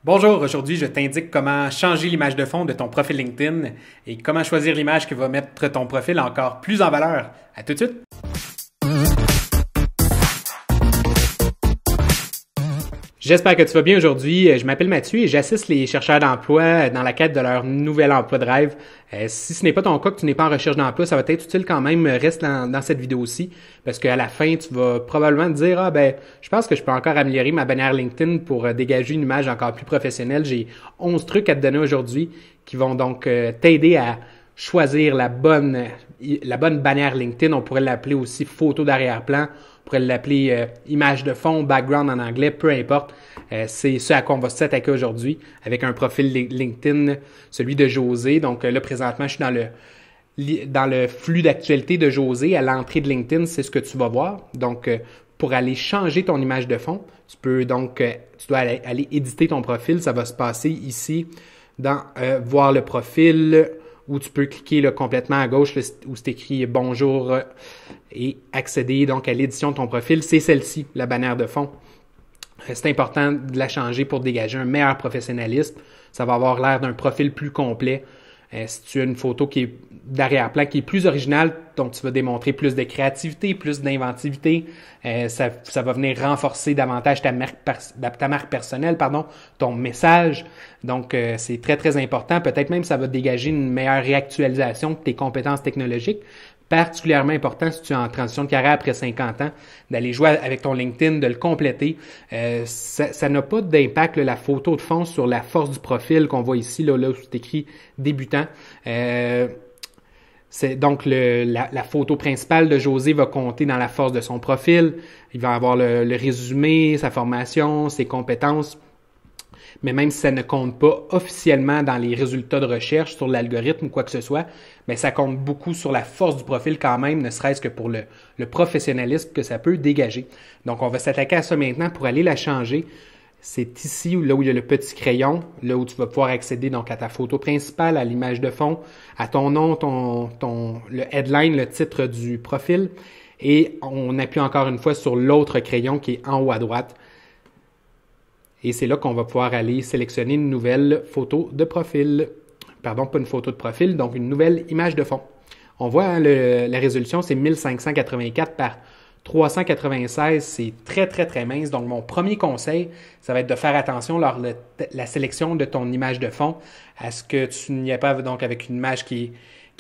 Bonjour, aujourd'hui je t'indique comment changer l'image de fond de ton profil LinkedIn et comment choisir l'image qui va mettre ton profil encore plus en valeur. À tout de suite! J'espère que tu vas bien aujourd'hui. Je m'appelle Mathieu et j'assiste les chercheurs d'emploi dans la quête de leur nouvel emploi de rêve. Si ce n'est pas ton cas, que tu n'es pas en recherche d'emploi, ça va être utile quand même. Reste dans cette vidéo-ci parce qu'à la fin, tu vas probablement te dire « je pense que je peux encore améliorer ma bannière LinkedIn pour dégager une image encore plus professionnelle. » J'ai 11 trucs à te donner aujourd'hui qui vont donc t'aider à choisir la bonne bannière LinkedIn. On pourrait l'appeler aussi photo d'arrière-plan. On pourrait l'appeler image de fond, background en anglais, peu importe. C'est ce à quoi on va s'attaquer aujourd'hui avec un profil LinkedIn, celui de José. Donc là, présentement, je suis dans le flux d'actualité de José. À l'entrée de LinkedIn, c'est ce que tu vas voir. Donc, pour aller changer ton image de fond, tu dois aller éditer ton profil. Ça va se passer ici dans voir le profil, où tu peux cliquer là, complètement à gauche là, où c'est écrit « Bonjour » et accéder donc à l'édition de ton profil. C'est celle-ci, la bannière de fond. C'est important de la changer pour dégager un meilleur professionnalisme. Ça va avoir l'air d'un profil plus complet. Si tu as une photo qui est d'arrière-plan, qui est plus originale, donc tu vas démontrer plus de créativité, plus d'inventivité, ça va venir renforcer davantage ta marque personnelle, ton message. Donc, c'est très, très important. Peut-être même ça va dégager une meilleure réactualisation de tes compétences technologiques. Particulièrement important si tu es en transition de carrière après 50 ans, d'aller jouer avec ton LinkedIn, de le compléter. Ça n'a pas d'impact, la photo de fond, sur la force du profil qu'on voit ici, là où c'est écrit débutant. C'est donc la photo principale de José va compter dans la force de son profil. Il va avoir le résumé, sa formation, ses compétences. Mais même si ça ne compte pas officiellement dans les résultats de recherche sur l'algorithme ou quoi que ce soit, mais ça compte beaucoup sur la force du profil quand même, ne serait-ce que pour le professionnalisme que ça peut dégager. Donc, on va s'attaquer à ça maintenant pour aller la changer. C'est ici là où il y a le petit crayon, là où tu vas pouvoir accéder donc à ta photo principale, à l'image de fond, à ton nom, le headline, le titre du profil. Et on appuie encore une fois sur l'autre crayon qui est en haut à droite. Et c'est là qu'on va pouvoir aller sélectionner une nouvelle photo de profil. Pardon, pas une photo de profil, donc une nouvelle image de fond. On voit hein, la résolution, c'est 1584 par 396. C'est très, très, très mince. Donc, mon premier conseil, ça va être de faire attention lors de la sélection de ton image de fond à ce que tu n'y aies pas donc avec une image qui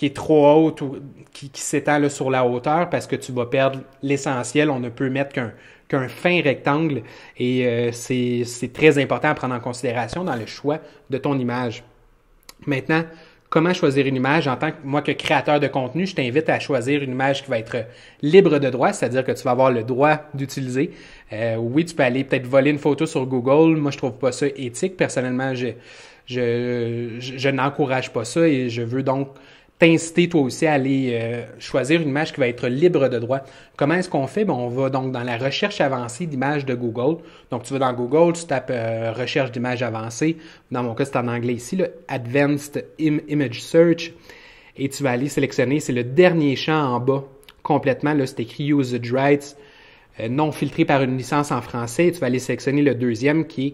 est trop haute ou qui s'étend là, sur la hauteur parce que tu vas perdre l'essentiel. On ne peut mettre qu'un fin rectangle et c'est très important à prendre en considération dans le choix de ton image. Maintenant, comment choisir une image? En tant que moi que créateur de contenu, je t'invite à choisir une image qui va être libre de droit, c'est-à-dire que tu vas avoir le droit d'utiliser. Oui, tu peux aller peut-être voler une photo sur Google. Moi, je trouve pas ça éthique. Personnellement, je n'encourage pas ça et je veux donc t'inciter toi aussi à aller choisir une image qui va être libre de droit. Comment est-ce qu'on fait? On va donc dans la recherche avancée d'images de Google. Donc, tu vas dans Google, tu tapes recherche d'images avancées. Dans mon cas, c'est en anglais ici, là, Advanced Image Search. Et tu vas aller sélectionner, c'est le dernier champ en bas, complètement. Là, c'est écrit Usage Rights, non filtré par une licence en français. Et tu vas aller sélectionner le deuxième qui est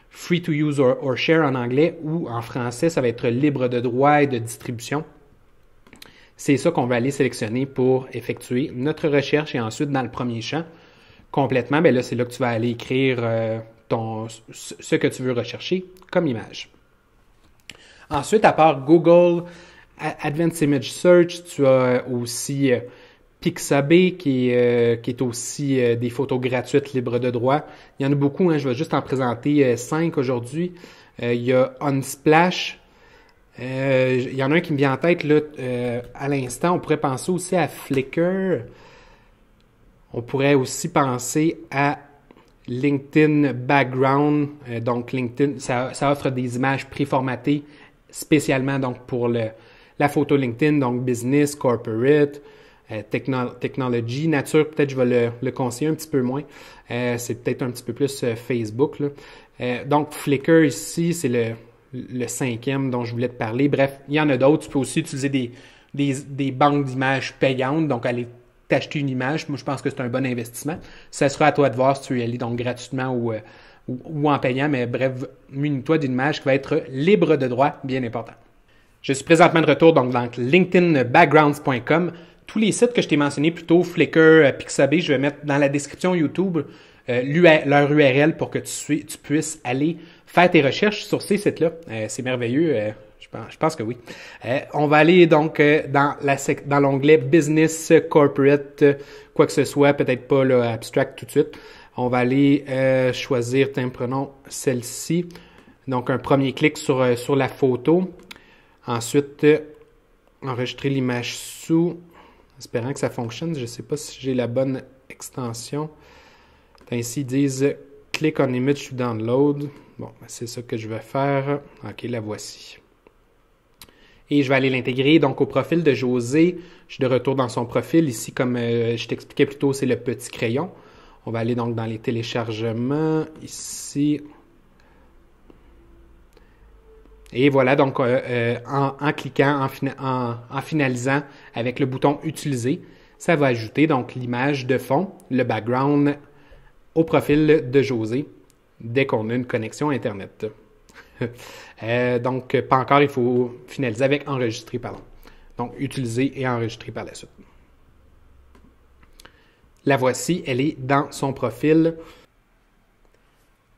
Free to Use or Share en anglais, ou en français, ça va être libre de droit et de distribution. C'est ça qu'on va aller sélectionner pour effectuer notre recherche et ensuite dans le premier champ, complètement, là, c'est là que tu vas aller écrire ce que tu veux rechercher comme image. Ensuite, à part Google Advanced Image Search, tu as aussi Pixabay qui est aussi des photos gratuites libres de droit. Il y en a beaucoup, hein, je vais juste en présenter 5 aujourd'hui. Il y a Unsplash. Il y en a un qui me vient en tête là, à l'instant. On pourrait penser aussi à Flickr. On pourrait aussi penser à LinkedIn Background. Donc LinkedIn, ça offre des images préformatées spécialement donc pour la photo LinkedIn, donc business, corporate, technology, nature. Peut-être je vais le conseiller un petit peu moins. C'est peut-être un petit peu plus Facebook, là. Donc Flickr ici, c'est le cinquième dont je voulais te parler. Bref, il y en a d'autres. Tu peux aussi utiliser des banques d'images payantes, donc aller t'acheter une image. Moi, je pense que c'est un bon investissement. Ça sera à toi de voir si tu veux y aller donc gratuitement ou ou en payant, mais bref, munis-toi d'une image qui va être libre de droit, bien important. Je suis présentement de retour donc dans LinkedInbackgrounds.com. Tous les sites que je t'ai mentionnés plus tôt, Flickr, Pixabay, je vais mettre dans la description YouTube leur URL pour que tu puisses aller faire tes recherches sur ces sites-là. C'est merveilleux, je pense que oui. On va aller donc dans l'onglet Business, Corporate, quoi que ce soit, peut-être pas là, Abstract tout de suite. On va aller choisir, prenons celle-ci. Donc un premier clic sur la photo. Ensuite, enregistrer l'image sous, espérant que ça fonctionne. Je ne sais pas si j'ai la bonne extension. Ainsi, ils disent « Click on image to download ». Bon, c'est ça que je vais faire. OK, la voici. Et je vais aller l'intégrer donc au profil de José. Je suis de retour dans son profil. Ici, comme je t'expliquais plus tôt, c'est le petit crayon. On va aller donc dans les téléchargements. Ici. Et voilà, donc en cliquant, en finalisant avec le bouton « Utiliser », ça va ajouter donc l'image de fond, le background au profil de José dès qu'on a une connexion Internet. Donc, pas encore, il faut finaliser avec « Enregistrer », pardon. Donc, « Utiliser » et « Enregistrer » par la suite. La voici, elle est dans son profil.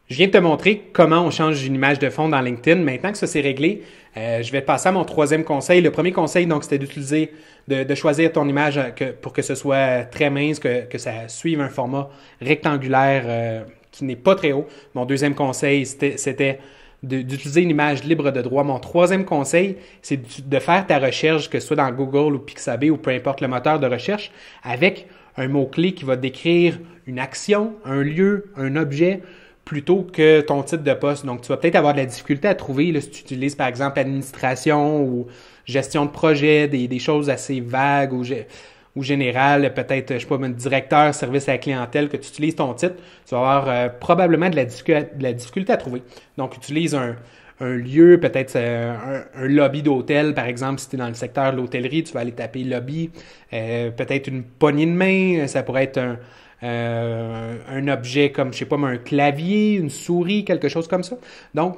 Je viens de te montrer comment on change une image de fond dans LinkedIn. Maintenant que ça c'est réglé, je vais passer à mon troisième conseil. Le premier conseil, donc, c'était de choisir ton image pour que ce soit très mince, que ça suive un format rectangulaire qui n'est pas très haut. Mon deuxième conseil, c'était d'utiliser une image libre de droit. Mon troisième conseil, c'est de faire ta recherche, que ce soit dans Google ou Pixabay ou peu importe le moteur de recherche, avec un mot-clé qui va décrire une action, un lieu, un objet, plutôt que ton titre de poste. Donc, tu vas peut-être avoir de la difficulté à trouver là, si tu utilises, par exemple, administration ou gestion de projet, des choses assez vagues ou générales, peut-être, je sais pas, un directeur, service à la clientèle, que tu utilises ton titre, tu vas avoir probablement de la difficulté à trouver. Donc, utilise un lieu, peut-être un lobby d'hôtel, par exemple, si tu es dans le secteur de l'hôtellerie, tu vas aller taper lobby, peut-être une poignée de main, ça pourrait être un objet comme, je sais pas, un clavier, une souris, quelque chose comme ça. Donc,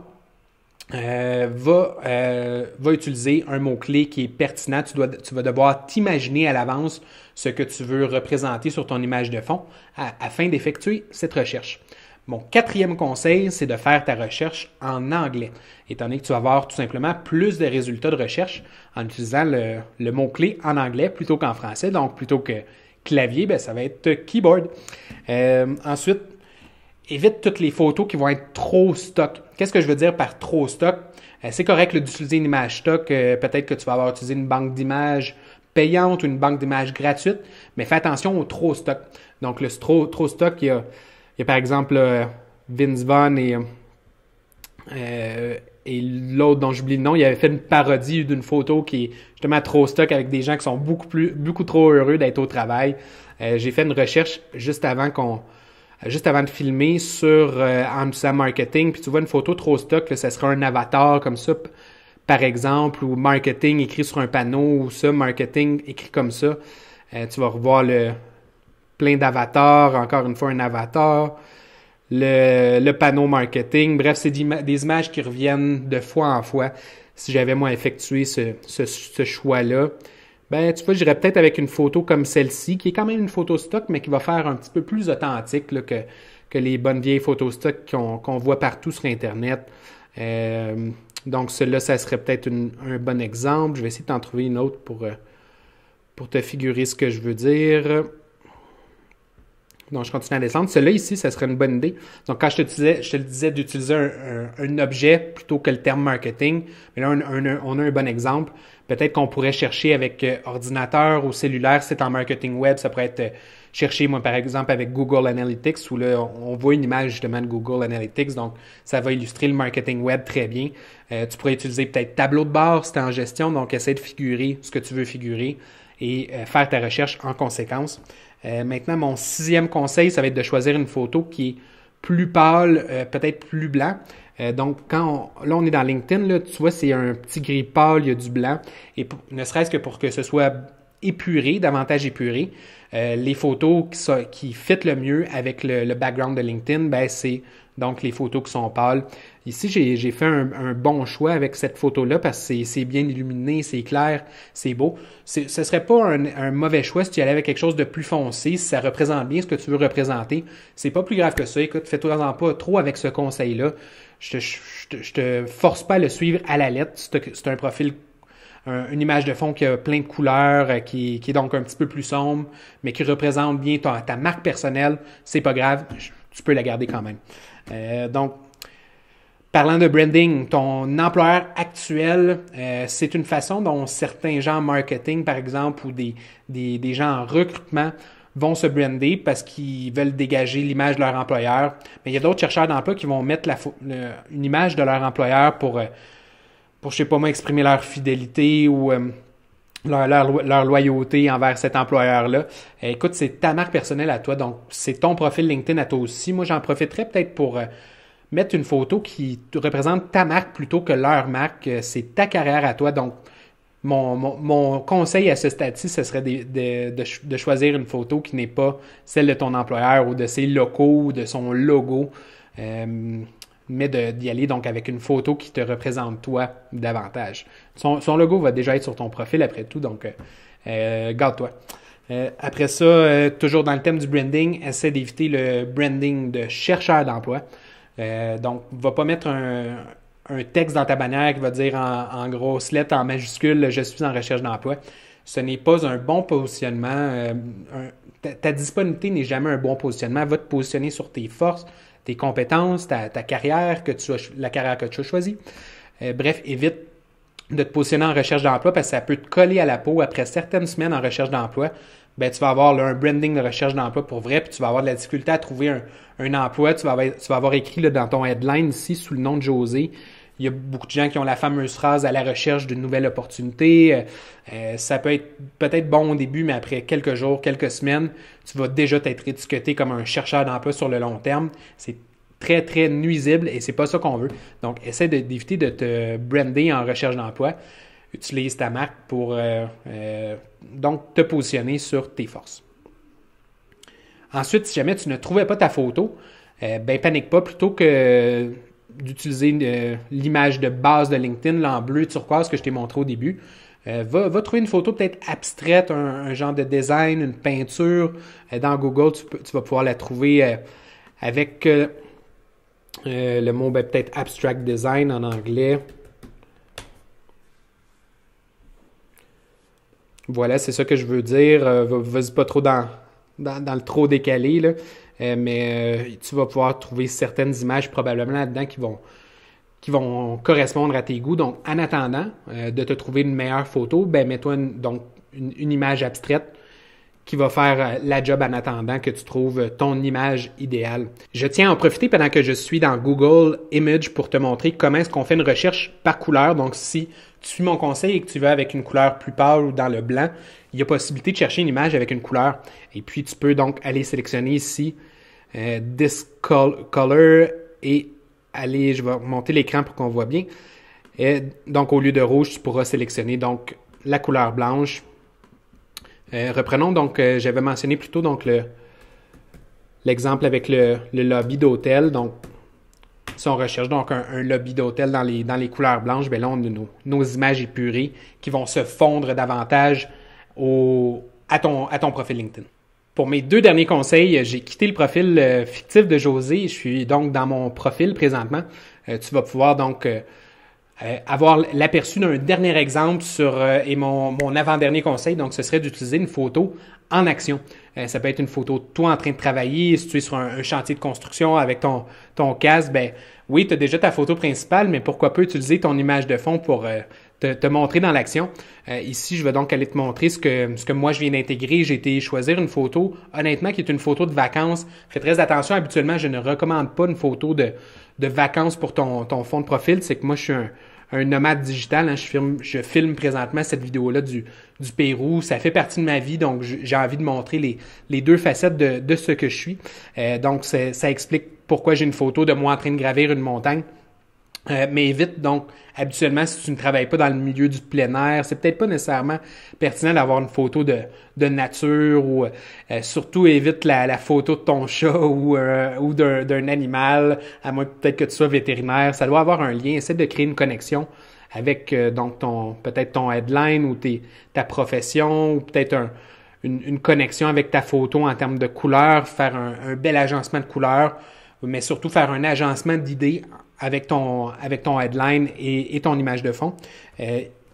va utiliser un mot-clé qui est pertinent. Tu vas devoir t'imaginer à l'avance ce que tu veux représenter sur ton image de fond afin d'effectuer cette recherche. Mon quatrième conseil, c'est de faire ta recherche en anglais, étant donné que tu vas avoir tout simplement plus de résultats de recherche en utilisant le mot-clé en anglais plutôt qu'en français. Donc, plutôt que clavier, ben, ça va être keyboard. Ensuite, évite toutes les photos qui vont être trop stock. Qu'est-ce que je veux dire par trop stock? C'est correct d'utiliser une image stock. Peut-être que tu vas avoir utilisé une banque d'images payante ou une banque d'images gratuite, mais fais attention au trop stock. Donc, le trop stock, il y a par exemple Vince Vaughn et l'autre dont j'oublie le nom, il avait fait une parodie d'une photo qui est justement trop stock avec des gens qui sont beaucoup trop heureux d'être au travail. J'ai fait une recherche juste avant de filmer en utilisant marketing, puis tu vois une photo trop stock, là, ça sera un avatar comme ça, par exemple, ou marketing écrit sur un panneau, ou ça, marketing écrit comme ça. Tu vas revoir plein d'avatars, encore une fois un avatar. Le panneau marketing. Bref, c'est des images qui reviennent de fois en fois. Si j'avais, moi, effectué ce choix-là, ben, tu vois, j'irais peut-être avec une photo comme celle-ci, qui est quand même une photo stock, mais qui va faire un petit peu plus authentique là, que les bonnes vieilles photos stock qu'on voit partout sur Internet. Donc, celle-là, ça serait peut-être un bon exemple. Je vais essayer de t'en trouver une autre pour te figurer ce que je veux dire. Donc, je continue à descendre. Celui-là ici, ça serait une bonne idée. Donc, quand je te disais d'utiliser un objet plutôt que le terme marketing, mais là, on a un bon exemple. Peut-être qu'on pourrait chercher avec ordinateur ou cellulaire, si c'est en marketing web, ça pourrait être chercher, moi, par exemple, avec Google Analytics, où là, on voit une image justement de Google Analytics. Donc, ça va illustrer le marketing web très bien. Tu pourrais utiliser peut-être tableau de bord si tu es en gestion. Donc, essaie de figurer ce que tu veux figurer et faire ta recherche en conséquence. Maintenant, mon sixième conseil, ça va être de choisir une photo qui est plus pâle, peut-être plus blanc. Donc, là, on est dans LinkedIn, là, tu vois, c'est un petit gris pâle, il y a du blanc. Et ne serait-ce que pour que ce soit épuré, davantage épuré, les photos qui fit le mieux avec le background de LinkedIn, ben, c'est donc les photos qui sont pâles. Ici, j'ai fait un bon choix avec cette photo-là parce que c'est bien illuminé, c'est clair, c'est beau. Ce serait pas un mauvais choix si tu y allais avec quelque chose de plus foncé, si ça représente bien ce que tu veux représenter. C'est pas plus grave que ça. Écoute, fais-toi-en pas trop avec ce conseil-là. Je te force pas à le suivre à la lettre. C'est un profil, une image de fond qui a plein de couleurs, qui est donc un petit peu plus sombre, mais qui représente bien ta marque personnelle. C'est pas grave, tu peux la garder quand même. Donc, parlant de branding, ton employeur actuel, c'est une façon dont certains gens en marketing, par exemple, ou des gens en recrutement vont se brander parce qu'ils veulent dégager l'image de leur employeur. Mais il y a d'autres chercheurs d'emploi qui vont mettre une image de leur employeur pour je sais pas moi, exprimer leur fidélité ou leur loyauté envers cet employeur-là. Écoute, c'est ta marque personnelle à toi, donc c'est ton profil LinkedIn à toi aussi. Moi, j'en profiterais peut-être pour mettre une photo qui représente ta marque plutôt que leur marque. C'est ta carrière à toi, donc mon conseil à ce stade-ci, ce serait de choisir une photo qui n'est pas celle de ton employeur ou de ses locaux ou de son logo, mais d'y aller donc avec une photo qui te représente toi davantage. Son logo va déjà être sur ton profil après tout, donc garde-toi. Après ça, toujours dans le thème du branding, essaie d'éviter le branding de chercheur d'emploi. Donc, va pas mettre un texte dans ta bannière qui va dire en grosses lettres, en majuscule, je suis en recherche d'emploi. Ce n'est pas un bon positionnement. Ta disponibilité n'est jamais un bon positionnement. Va te positionner sur tes forces, tes compétences, ta carrière, la carrière que tu as choisie. Bref, évite de te positionner en recherche d'emploi parce que ça peut te coller à la peau après certaines semaines en recherche d'emploi. Ben, tu vas avoir là, un branding de recherche d'emploi pour vrai, puis tu vas avoir de la difficulté à trouver un emploi. Tu vas avoir écrit là, dans ton headline ici, sous le nom de José. Il y a beaucoup de gens qui ont la fameuse phrase « à la recherche d'une nouvelle opportunité ». Ça peut être peut-être bon au début, mais après quelques jours, quelques semaines, tu vas déjà t'être étiqueté comme un chercheur d'emploi sur le long terme. C'est très, très nuisible et c'est pas ça qu'on veut. Donc, essaie d'éviter de te brander en recherche d'emploi. Utilise ta marque pour donc te positionner sur tes forces. Ensuite, si jamais tu ne trouvais pas ta photo, ben panique pas, plutôt que d'utiliser l'image de base de LinkedIn, là, en bleu turquoise que je t'ai montré au début. Va trouver une photo peut-être abstraite, un genre de design, une peinture. Dans Google, tu vas pouvoir la trouver avec le mot peut-être abstract design en anglais. Voilà, c'est ça que je veux dire. Vas-y pas trop dans le trop décalé, là. Mais tu vas pouvoir trouver certaines images probablement là-dedans qui vont correspondre à tes goûts. Donc, en attendant de te trouver une meilleure photo, ben mets-toi une image abstraite qui va faire la job en attendant que tu trouves ton image idéale. Je tiens à en profiter pendant que je suis dans Google Images pour te montrer comment est-ce qu'on fait une recherche par couleur. Donc, si tu suis mon conseil et que tu vas avec une couleur plus pâle ou dans le blanc, il y a possibilité de chercher une image avec une couleur. Et puis, tu peux donc aller sélectionner ici This Color et aller, je vais remonter l'écran pour qu'on voit bien. Et donc, au lieu de rouge, tu pourras sélectionner donc la couleur blanche. Reprenons donc, j'avais mentionné plus tôt donc l'exemple avec le lobby d'hôtel. Donc, si on recherche donc un lobby d'hôtel dans les couleurs blanches, bien là, on a nos images épurées qui vont se fondre davantage à ton profil LinkedIn. Pour mes 2 derniers conseils, j'ai quitté le profil fictif de José. Je suis donc dans mon profil présentement. Tu vas pouvoir donc avoir l'aperçu d'un dernier exemple et mon avant-dernier conseil, donc ce serait d'utiliser une photo en action. Ça peut être une photo de toi en train de travailler, si tu es sur un chantier de construction avec ton casque, ben oui, tu as déjà ta photo principale, mais pourquoi pas utiliser ton image de fond pour te montrer dans l'action. Ici, je vais donc aller te montrer ce que moi je viens d'intégrer. J'ai été choisir une photo, honnêtement, qui est une photo de vacances. Fais très attention, habituellement, je ne recommande pas une photo de vacances pour ton fond de profil. C'est que moi, je suis un nomade digital. Hein. Je filme présentement cette vidéo-là du Pérou. Ça fait partie de ma vie, donc j'ai envie de montrer les 2 facettes de ce que je suis. Donc, ça explique pourquoi j'ai une photo de moi en train de gravir une montagne. Mais évite donc, habituellement, si tu ne travailles pas dans le milieu du plein air, c'est peut-être pas nécessairement pertinent d'avoir une photo de nature ou surtout évite la photo de ton chat ou d'un animal, à moins peut-être que tu sois vétérinaire. Ça doit avoir un lien. Essaie de créer une connexion avec donc peut-être ton headline ou ta profession ou peut-être une connexion avec ta photo en termes de couleurs, faire un bel agencement de couleurs, mais surtout faire un agencement d'idées avec ton headline et ton image de fond.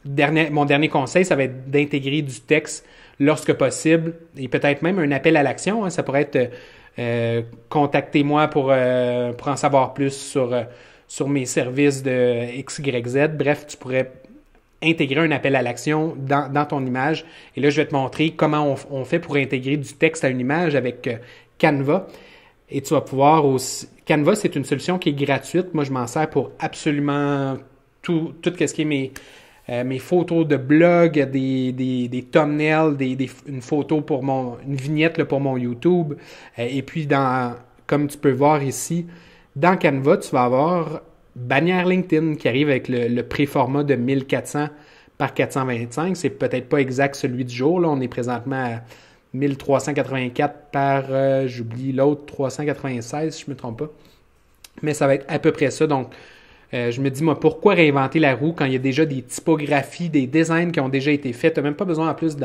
Mon dernier conseil, ça va être d'intégrer du texte lorsque possible et peut-être même un appel à l'action. Hein. Ça pourrait être contactez-moi pour en savoir plus sur mes services de XYZ. Bref, tu pourrais intégrer un appel à l'action dans ton image. Et là, je vais te montrer comment on fait pour intégrer du texte à une image avec Canva. Et tu vas pouvoir aussi... Canva, c'est une solution qui est gratuite. Moi, je m'en sers pour absolument tout ce qui est mes photos de blog, des thumbnails, une photo pour une vignette là, pour mon YouTube. Et puis, comme tu peux voir ici, dans Canva, tu vas avoir bannière LinkedIn qui arrive avec le préformat de 1400 par 425. C'est peut-être pas exact celui du jour. Là, on est présentement à 1384 par, j'oublie l'autre, 396 si je ne me trompe pas. Mais ça va être à peu près ça. Donc, je me dis, moi, pourquoi réinventer la roue quand il y a déjà des typographies, des designs qui ont déjà été faits? Tu n'as même pas besoin en plus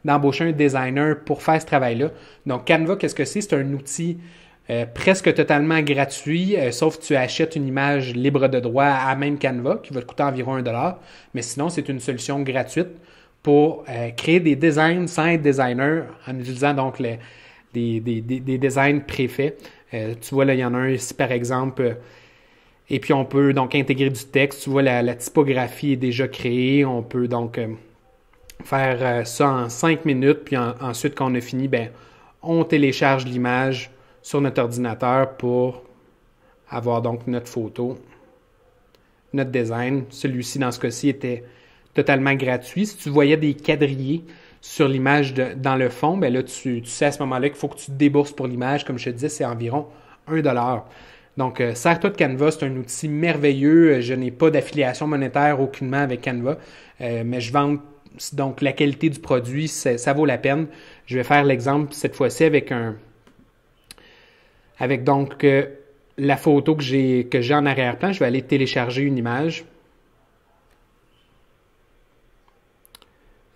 d'embaucher un designer pour faire ce travail-là. Donc, Canva, qu'est-ce que c'est? C'est un outil presque totalement gratuit, sauf que tu achètes une image libre de droit à même Canva, qui va te coûter environ $1. Mais sinon, c'est une solution gratuite pour créer des designs sans être designer, en utilisant donc des designs préfaits. Tu vois, là, il y en a un ici, par exemple, et puis on peut donc intégrer du texte. Tu vois, la typographie est déjà créée. On peut donc faire ça en 5 minutes, puis ensuite, quand on a fini, ben, on télécharge l'image sur notre ordinateur pour avoir donc notre photo, notre design. Celui-ci, dans ce cas-ci, était totalement gratuit. Si tu voyais des quadrillés sur l'image dans le fond, ben là, tu sais à ce moment-là qu'il faut que tu te débourses pour l'image. Comme je te disais, c'est environ $1. Donc, sers-toi de Canva, c'est un outil merveilleux. Je n'ai pas d'affiliation monétaire aucunement avec Canva, mais je vends donc la qualité du produit, ça vaut la peine. Je vais faire l'exemple cette fois-ci avec donc la photo que j'ai en arrière-plan. Je vais aller télécharger une image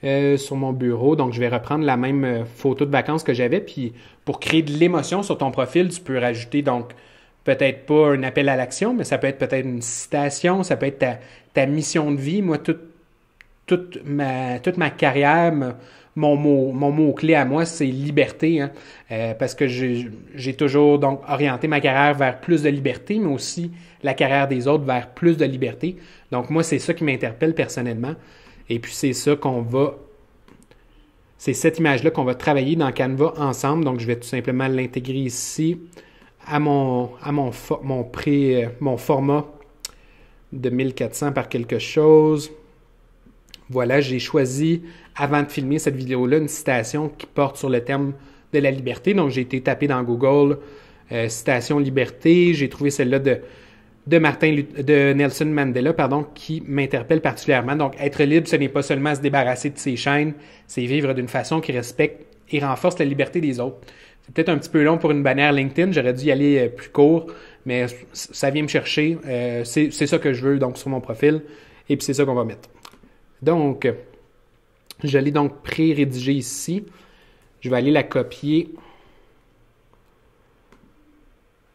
sur mon bureau. Donc, je vais reprendre la même photo de vacances que j'avais. Puis, pour créer de l'émotion sur ton profil, tu peux rajouter donc peut-être pas un appel à l'action, mais ça peut être peut-être une citation, ça peut être ta mission de vie. Moi, toute ma carrière, mon mot-clé à moi, c'est liberté, hein, parce que j'ai toujours donc orienté ma carrière vers plus de liberté, mais aussi la carrière des autres vers plus de liberté. Donc moi, c'est ça qui m'interpelle personnellement. Et puis c'est cette image-là qu'on va travailler dans Canva ensemble. Donc je vais tout simplement l'intégrer ici à mon format de 1400 par quelque chose. Voilà, j'ai choisi, avant de filmer cette vidéo-là, une citation qui porte sur le thème de la liberté. Donc, j'ai été tapé dans Google, citation liberté. J'ai trouvé celle-là de Nelson Mandela, qui m'interpelle particulièrement. Donc, être libre, ce n'est pas seulement se débarrasser de ses chaînes, c'est vivre d'une façon qui respecte et renforce la liberté des autres. C'est peut-être un petit peu long pour une bannière LinkedIn. J'aurais dû y aller plus court, mais ça vient me chercher. C'est ça que je veux, donc, sur mon profil. Et puis, c'est ça qu'on va mettre. Donc, je l'ai donc pré-rédigé ici. Je vais aller la copier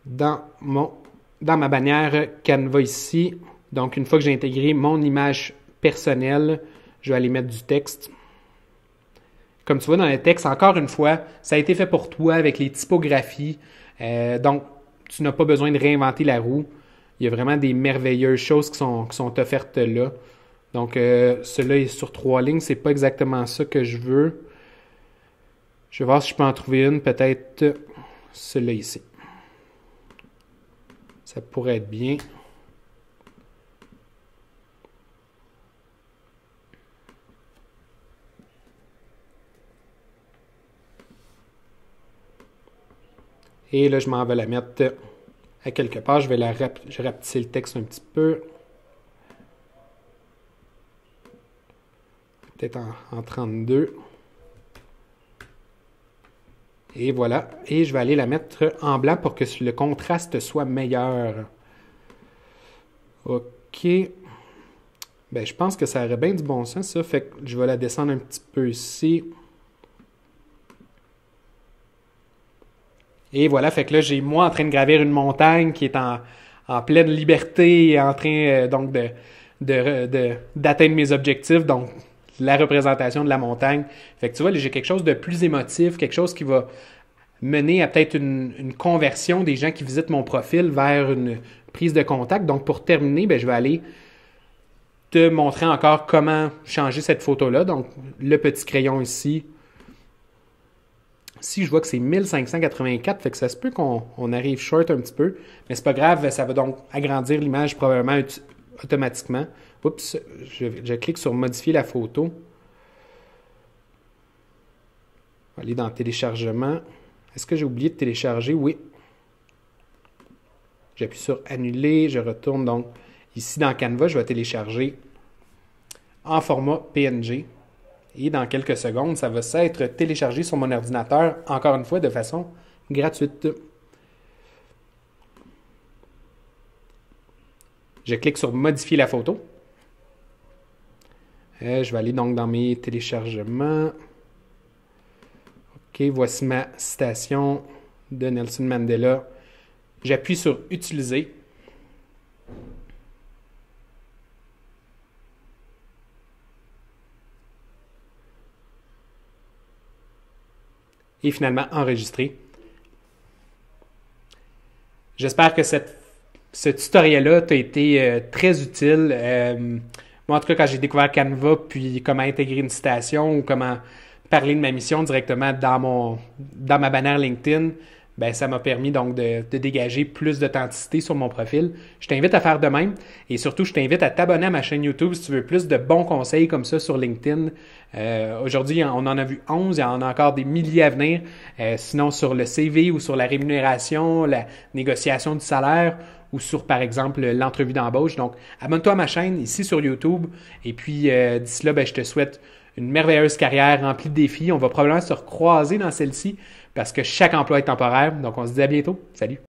dans ma bannière Canva ici. Donc, une fois que j'ai intégré mon image personnelle, je vais aller mettre du texte. Comme tu vois dans le texte, encore une fois, ça a été fait pour toi avec les typographies. Donc, tu n'as pas besoin de réinventer la roue. Il y a vraiment des merveilleuses choses qui sont offertes là. Donc, cela est sur 3 lignes. C'est pas exactement ça que je veux. Je vais voir si je peux en trouver une. Peut-être celle-là ici. Ça pourrait être bien. Et là, je m'en vais la mettre à quelque part. Je rapetisser le texte un petit peu. peut-être en 32. Et voilà. Et je vais aller la mettre en blanc pour que le contraste soit meilleur. OK. Ben, je pense que ça aurait bien du bon sens, ça. Fait que je vais la descendre un petit peu ici. Et voilà, fait que là, j'ai moi en train de gravir une montagne qui est en pleine liberté et en train donc d'atteindre mes objectifs. Donc, la représentation de la montagne. Fait que tu vois, j'ai quelque chose de plus émotif, quelque chose qui va mener à peut-être une conversion des gens qui visitent mon profil vers une prise de contact. Donc, pour terminer, ben, je vais aller te montrer encore comment changer cette photo-là. Donc, le petit crayon ici. Si je vois que c'est 1584, fait que ça se peut qu'on arrive short un petit peu, mais c'est pas grave, ça va donc agrandir l'image probablement automatiquement. Oups, je clique sur modifier la photo. On va aller dans téléchargement. Est-ce que j'ai oublié de télécharger? Oui. J'appuie sur annuler, je retourne donc ici dans Canva, je vais télécharger en format PNG. Et dans quelques secondes, ça va s'être téléchargé sur mon ordinateur, encore une fois, de façon gratuite. Je clique sur modifier la photo. Je vais aller donc dans mes téléchargements. OK, voici ma citation de Nelson Mandela. J'appuie sur utiliser. Et finalement enregistrer. J'espère que ce tutoriel-là t'a été très utile. Moi, en tout cas, quand j'ai découvert Canva, puis comment intégrer une citation ou comment parler de ma mission directement dans ma bannière LinkedIn, ben, ça m'a permis donc de dégager plus d'authenticité sur mon profil. Je t'invite à faire de même et surtout, je t'invite à t'abonner à ma chaîne YouTube si tu veux plus de bons conseils comme ça sur LinkedIn. Aujourd'hui, on en a vu 11, il y en a encore des milliers à venir. Sinon, sur le CV ou sur la rémunération, la négociation du salaire ou sur, par exemple, l'entrevue d'embauche. Donc, abonne-toi à ma chaîne ici sur YouTube et puis d'ici là, ben, je te souhaite une merveilleuse carrière remplie de défis. On va probablement se recroiser dans celle-ci parce que chaque emploi est temporaire. Donc, on se dit à bientôt. Salut!